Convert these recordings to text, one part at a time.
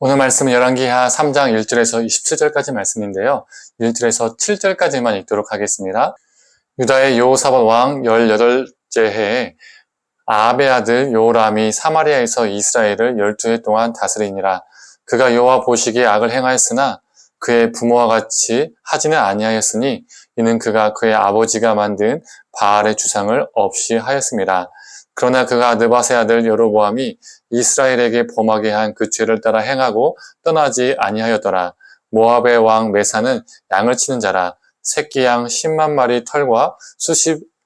오늘 말씀은 열왕기하 3장 1절에서 27절까지 말씀인데요. 1절에서 7절까지만 읽도록 하겠습니다. 유다의 여호사밧 왕 18째 해에 아합의 아들 요람이 사마리아에서 이스라엘을 12해 동안 다스리니라. 그가 여호와 보시기에 악을 행하였으나 그의 부모와 같이 하지는 아니하였으니 이는 그가 그의 아버지가 만든 바알의 주상을 없이 하였습니다. 그러나 그가 느밧의 아들 여로보암이 이스라엘에게 범하게 한 그 죄를 따라 행하고 떠나지 아니하였더라. 모압의 왕 메사는 양을 치는 자라. 새끼 양 10만 마리 털과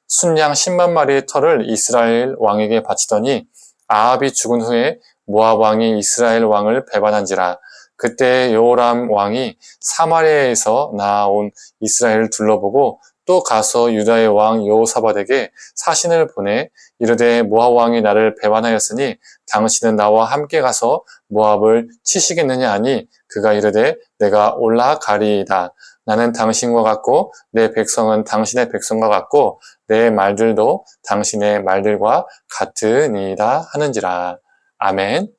순양 10만 마리의 털을 이스라엘 왕에게 바치더니 아합이 죽은 후에 모압 왕이 이스라엘 왕을 배반한지라. 그때 여호람 왕이 사마리아에서 나아온 이스라엘을 둘러보고 또 가서 유다의 왕 여호사밧에게 사신을 보내 이르되 모압 왕이 나를 배반하였으니 당신은 나와 함께 가서 모압을 치시겠느냐 하니 그가 이르되 내가 올라가리이다. 나는 당신과 같고 내 백성은 당신의 백성과 같고 내 말들도 당신의 말들과 같으니이다 하는지라. 아멘.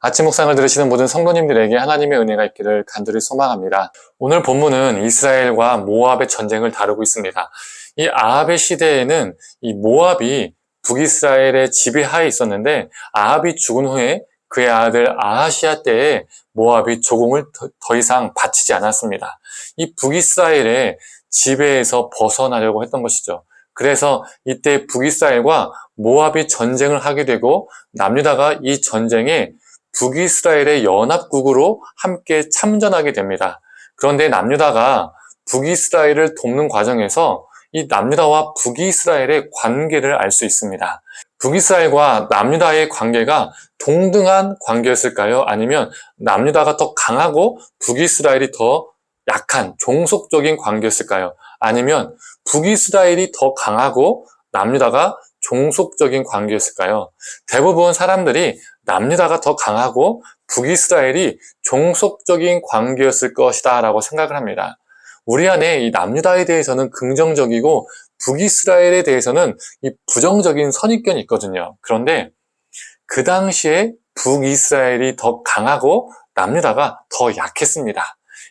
아침 묵상을 들으시는 모든 성도님들에게 하나님의 은혜가 있기를 간절히 소망합니다. 오늘 본문은 이스라엘과 모압의 전쟁을 다루고 있습니다. 이 아합의 시대에는 이 모압이 북이스라엘의 지배하에 있었는데 아합이 죽은 후에 그의 아들 아하시아 때에 모압이 조공을 더 이상 바치지 않았습니다. 이 북이스라엘의 지배에서 벗어나려고 했던 것이죠. 그래서 이때 북이스라엘과 모압이 전쟁을 하게 되고 남유다가 이 전쟁에 북이스라엘의 연합국으로 함께 참전하게 됩니다. 그런데 남유다가 북이스라엘을 돕는 과정에서 이 남유다와 북이스라엘의 관계를 알 수 있습니다. 북이스라엘과 남유다의 관계가 동등한 관계였을까요? 아니면 남유다가 더 강하고 북이스라엘이 더 약한 종속적인 관계였을까요? 아니면 북이스라엘이 더 강하고 남유다가 종속적인 관계였을까요? 대부분 사람들이 남유다가 더 강하고 북이스라엘이 종속적인 관계였을 것이다 라고 생각을 합니다. 우리 안에 이 남유다에 대해서는 긍정적이고 북이스라엘에 대해서는 이 부정적인 선입견이 있거든요. 그런데 그 당시에 북이스라엘이 더 강하고 남유다가 더 약했습니다.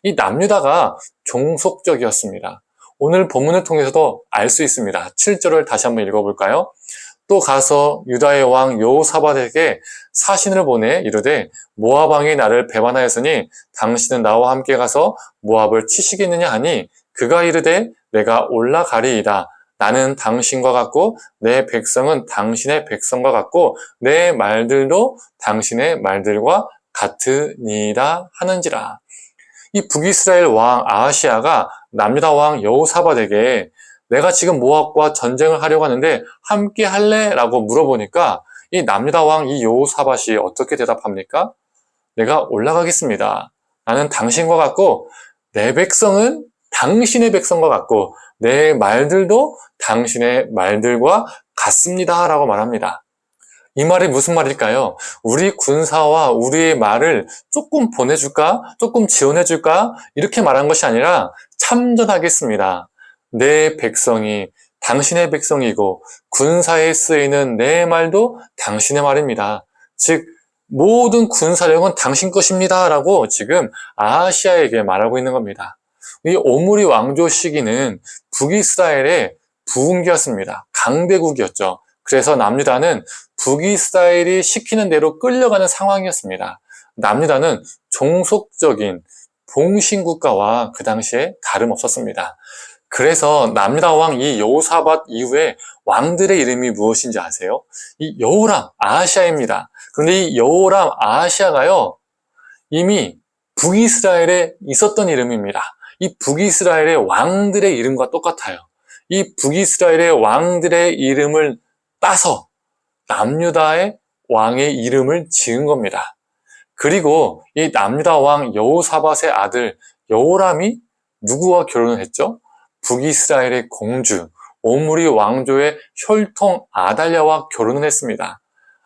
이 남유다가 종속적이었습니다. 오늘 본문을 통해서도 알 수 있습니다. 7절을 다시 한번 읽어볼까요? 또 가서 유다의 왕 여호사밧에게 사신을 보내 이르되 모압 왕이 나를 배반하였으니 당신은 나와 함께 가서 모압을 치시겠느냐 하니 그가 이르되 내가 올라가리이다. 나는 당신과 같고 내 백성은 당신의 백성과 같고 내 말들도 당신의 말들과 같으니이다 하는지라. 이 북이스라엘 왕 아하시아가 남유다 왕 여호사밧에게 내가 지금 모압과 전쟁을 하려고 하는데 함께 할래? 라고 물어보니까 이 남유다 왕 이 여호사밧이 어떻게 대답합니까? 내가 올라가겠습니다. 나는 당신과 같고 내 백성은 당신의 백성과 같고 내 말들도 당신의 말들과 같습니다. 라고 말합니다. 이 말이 무슨 말일까요? 우리 군사와 우리의 말을 조금 보내줄까? 조금 지원해줄까? 이렇게 말한 것이 아니라 참전하겠습니다. 내 백성이 당신의 백성이고 군사에 쓰이는 내 말도 당신의 말입니다. 즉 모든 군사력은 당신 것입니다. 라고 지금 아하시아에게 말하고 있는 겁니다. 이 오므리 왕조 시기는 북이스라엘의 부흥기였습니다. 강대국이었죠. 그래서 남유다는 북이스라엘이 시키는 대로 끌려가는 상황이었습니다. 남유다는 종속적인 봉신국가와 그 당시에 다름없었습니다. 그래서 남유다 왕 이 여호사밧 이후에 왕들의 이름이 무엇인지 아세요? 이 여호람 아하시아입니다. 그런데 이 여호람 아하시아가요 이미 북이스라엘에 있었던 이름입니다. 이 북이스라엘의 왕들의 이름과 똑같아요. 이 북이스라엘의 왕들의 이름을 따서 남유다의 왕의 이름을 지은 겁니다. 그리고 이 남유다 왕 여호사밧의 아들 여호람이 누구와 결혼을 했죠? 북이스라엘의 공주 오므리 왕조의 혈통 아달랴와 결혼을 했습니다.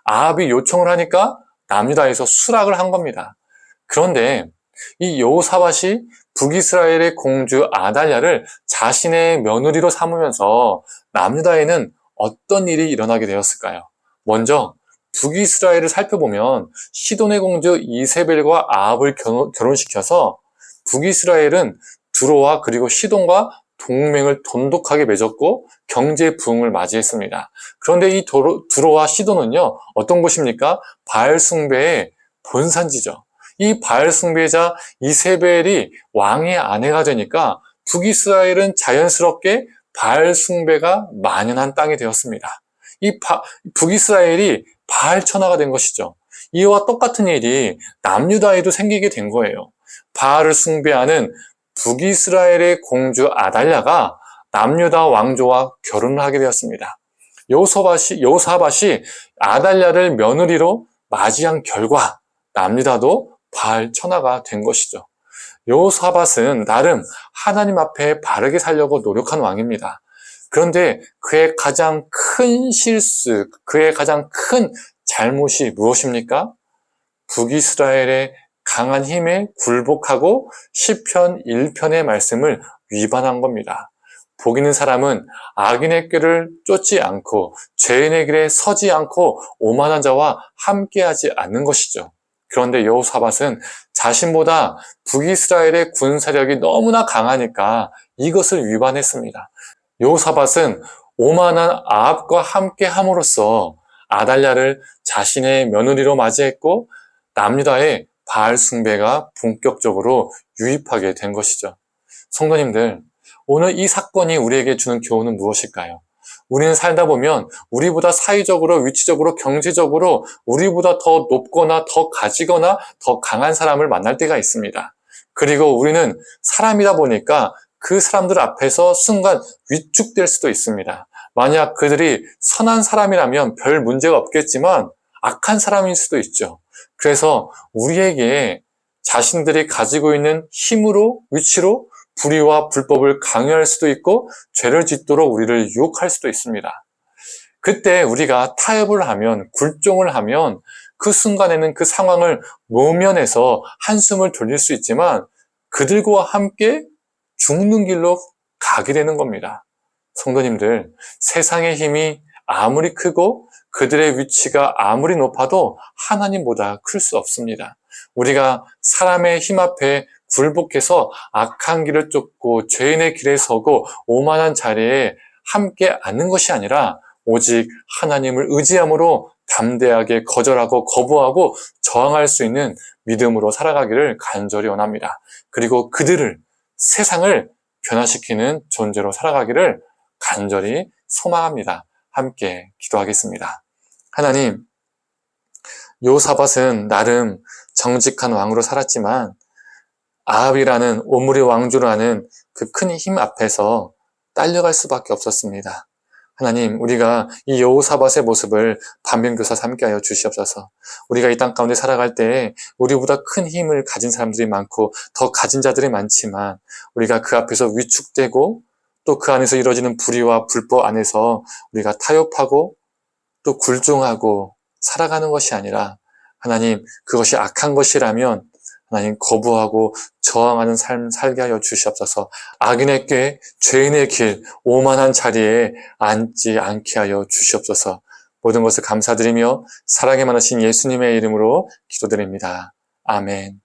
아합이 요청을 하니까 남유다에서 수락을 한 겁니다. 그런데 이 여호사밧이 북이스라엘의 공주 아달랴를 자신의 며느리로 삼으면서 남유다에는 어떤 일이 일어나게 되었을까요? 먼저 북이스라엘을 살펴보면 시돈의 공주 이세벨과 아합을 결혼시켜서 북이스라엘은 두로와 그리고 시돈과 동맹을 돈독하게 맺었고 경제 부흥을 맞이했습니다. 그런데 이 두로와 시돈은요, 어떤 곳입니까? 바알 숭배의 본산지죠. 이 바알 숭배자 이세벨이 왕의 아내가 되니까 북이스라엘은 자연스럽게 바알 숭배가 만연한 땅이 되었습니다. 북이스라엘이 바알 천하가 된 것이죠. 이와 똑같은 일이 남유다에도 생기게 된 거예요. 바알을 숭배하는 북이스라엘의 공주 아달랴가 남유다 왕조와 결혼을 하게 되었습니다. 여호사밧이 아달랴를 며느리로 맞이한 결과 남유다도 바알 천하가 된 것이죠. 여호사밧은 나름 하나님 앞에 바르게 살려고 노력한 왕입니다. 그런데 그의 가장 큰 실수, 그의 가장 큰 잘못이 무엇입니까? 북이스라엘의 강한 힘에 굴복하고 시편 1편의 말씀을 위반한 겁니다. 복 있는 사람은 악인의 꾀를 쫓지 않고 죄인의 길에 서지 않고 오만한 자와 함께하지 않는 것이죠. 그런데 여호사밧은 자신보다 북이스라엘의 군사력이 너무나 강하니까 이것을 위반했습니다. 여호사밧은 오만한 아합과 함께 함으로써 아달랴를 자신의 며느리로 맞이했고 남유다의 바알 숭배가 본격적으로 유입하게 된 것이죠. 성도님들, 오늘 이 사건이 우리에게 주는 교훈은 무엇일까요? 우리는 살다 보면 우리보다 사회적으로, 위치적으로, 경제적으로 우리보다 더 높거나 더 가지거나 더 강한 사람을 만날 때가 있습니다. 그리고 우리는 사람이다 보니까 그 사람들 앞에서 순간 위축될 수도 있습니다. 만약 그들이 선한 사람이라면 별 문제가 없겠지만 악한 사람일 수도 있죠. 그래서 우리에게 자신들이 가지고 있는 힘으로, 위치로 불의와 불법을 강요할 수도 있고 죄를 짓도록 우리를 유혹할 수도 있습니다. 그때 우리가 타협을 하면, 굴종을 하면 그 순간에는 그 상황을 모면해서 한숨을 돌릴 수 있지만 그들과 함께 죽는 길로 가게 되는 겁니다. 성도님들, 세상의 힘이 아무리 크고 그들의 위치가 아무리 높아도 하나님보다 클 수 없습니다. 우리가 사람의 힘 앞에 굴복해서 악한 길을 쫓고 죄인의 길에 서고 오만한 자리에 함께 앉는 것이 아니라 오직 하나님을 의지함으로 담대하게 거절하고 거부하고 저항할 수 있는 믿음으로 살아가기를 간절히 원합니다. 그리고 그들을, 세상을 변화시키는 존재로 살아가기를 간절히 소망합니다. 함께 기도하겠습니다. 하나님, 여호사밧은 나름 정직한 왕으로 살았지만 아합이라는 오므리 왕조라는 그 큰 힘 앞에서 딸려갈 수밖에 없었습니다. 하나님, 우리가 이 여호사밧의 모습을 반면교사 삼게 하여 주시옵소서. 우리가 이 땅 가운데 살아갈 때에 우리보다 큰 힘을 가진 사람들이 많고 더 가진 자들이 많지만 우리가 그 앞에서 위축되고 또 그 안에서 이루어지는 불의와 불법 안에서 우리가 타협하고 또 굴종하고 살아가는 것이 아니라 하나님, 그것이 악한 것이라면 하나님 거부하고 저항하는 삶 살게 하여 주시옵소서. 악인의 꾀, 죄인의 길, 오만한 자리에 앉지 않게 하여 주시옵소서. 모든 것을 감사드리며 사랑에 많으신 예수님의 이름으로 기도드립니다. 아멘.